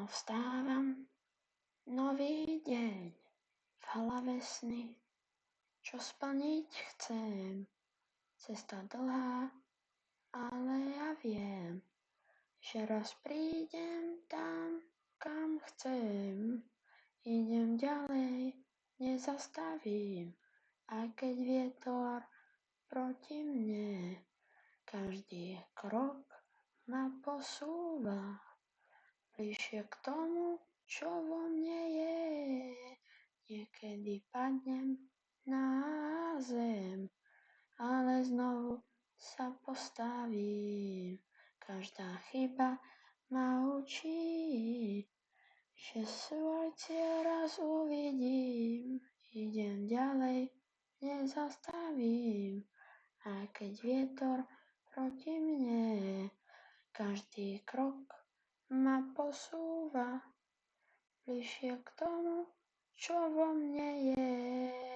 Ráno vstávam, nový deň, v hlave sny, čo splniť chcem. Cesta dlhá, ale ja viem, že raz prídem tam, kam chcem. Idem ďalej, nezastavím, aj keď vietor proti mne. Každý krok ma posúva bližšie k tomu, čo vo mne je. Niekedy padnem na zem, ale znovu sa postavím. Každá chyba ma učí, že svoj cieľ raz uvidím. Idem ďalej, nezastavím, aj keď vietor proti mne. Každý krok ma posúva bližšie k tomu, čo vo mne je.